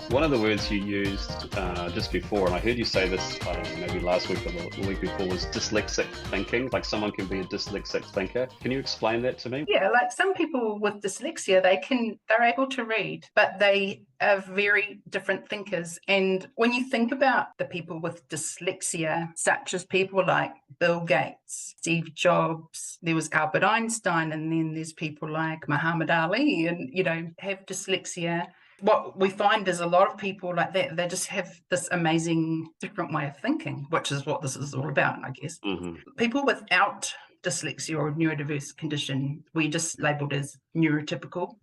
One of the words you used just before, and I heard you say this, I don't know, maybe last week or the week before, was dyslexic thinking. Like someone can be a dyslexic thinker. Can you explain that to me? Yeah, like some people with dyslexia, they're able to read, but they are very different thinkers. And when you think about the people with dyslexia, such as people like Bill Gates, Steve Jobs, there was Albert Einstein, and then there's people like Muhammad Ali, and have dyslexia. What we find is a lot of people like that, they just have this amazing different way of thinking, which is what this is all about, I guess. Hmm. People without dyslexia or neurodiverse condition, we just labeled as neurotypical.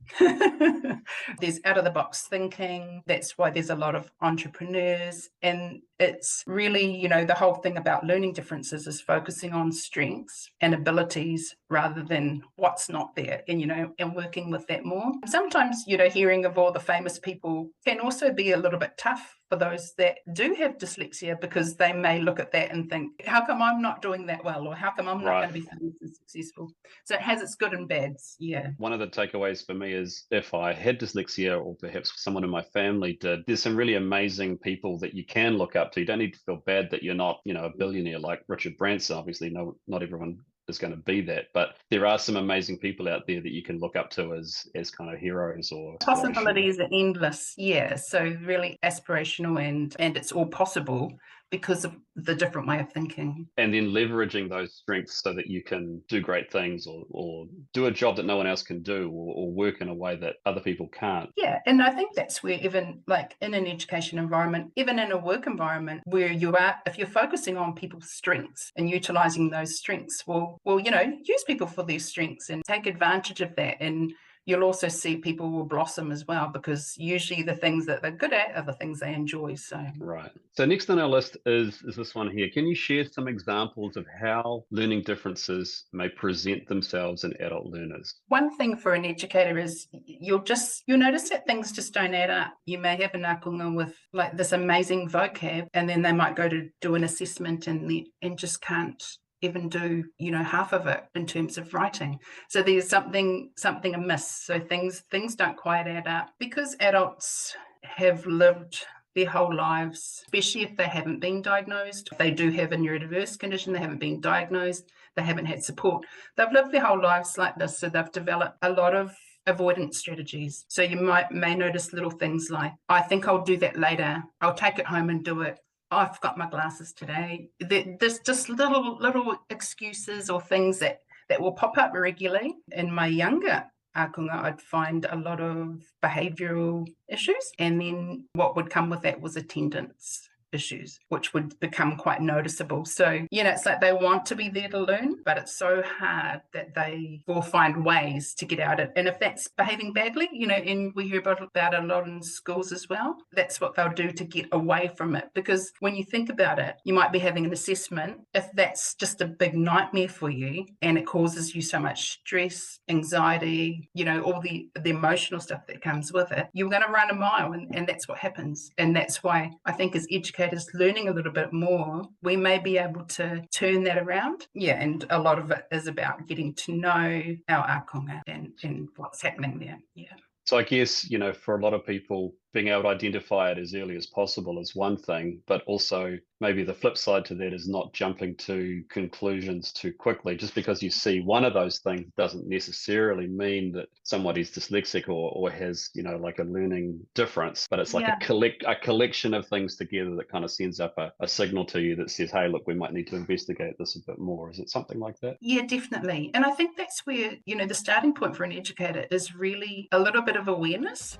There's out of the box thinking. That's why there's a lot of entrepreneurs. And it's really, the whole thing about learning differences is focusing on strengths and abilities rather than what's not there, and working with that more. Sometimes, hearing of all the famous people can also be a little bit tough for those that do have dyslexia, because they may look at that and think, how come I'm not doing that well? Or how come I'm not Right. going to be successful? So it has its good and bads. Yeah. One of the takeaways for me is if I had dyslexia or perhaps someone in my family did, there's some really amazing people that you can look up to. You don't need to feel bad that you're not, a billionaire like Richard Branson. Obviously, no, not everyone is going to be that, but there are some amazing people out there that you can look up to as kind of heroes or inspiration. Possibilities are endless. Yeah. So really aspirational, and it's all possible because of the different way of thinking. And then leveraging those strengths so that you can do great things or do a job that no one else can do or work in a way that other people can't. Yeah, and I think that's where, even like in an education environment, even in a work environment where you are, if you're focusing on people's strengths and utilizing those strengths, use people for their strengths and take advantage of that. And you'll also see people will blossom as well, because usually the things that they're good at are the things they enjoy. So Right. So next on our list is this one here. Can you share some examples of how learning differences may present themselves in adult learners? one thing for an educator is you'll notice that things just don't add up. You may have an akunga with like this amazing vocab, and then they might go to do an assessment and just can't even do half of it in terms of writing. So there's something amiss. So things don't quite add up, because adults have lived their whole lives, especially if they haven't been diagnosed. If they do have a neurodiverse condition, they haven't been diagnosed, they haven't had support. They've lived their whole lives like this, so they've developed a lot of avoidance strategies. So you may notice little things like, I think I'll do that later. I'll take it home and do it. Oh, I forgot my glasses today. There's just little excuses or things that will pop up regularly. In my younger akunga, I'd find a lot of behavioural issues, and then what would come with that was attendance issues, which would become quite noticeable. So, it's like they want to be there to learn, but it's so hard that they will find ways to get out of it. And if that's behaving badly, and we hear about it a lot in schools as well, that's what they'll do to get away from it. Because when you think about it, you might be having an assessment. If that's just a big nightmare for you and it causes you so much stress, anxiety, all the emotional stuff that comes with it, you're going to run a mile, and that's what happens. And that's why I think as educators learning a little bit more, we may be able to turn that around. Yeah, and a lot of it is about getting to know our akunga and what's happening there. Yeah. So I guess, for a lot of people, being able to identify it as early as possible is one thing, but also maybe the flip side to that is not jumping to conclusions too quickly. Just because you see one of those things doesn't necessarily mean that somebody's dyslexic or has, like a learning difference, but it's like Yeah. a collection of things together that kind of sends up a signal to you that says, hey, look, we might need to investigate this a bit more. Is it something like that? Yeah, definitely. And I think that's where, the starting point for an educator is really a little bit of awareness.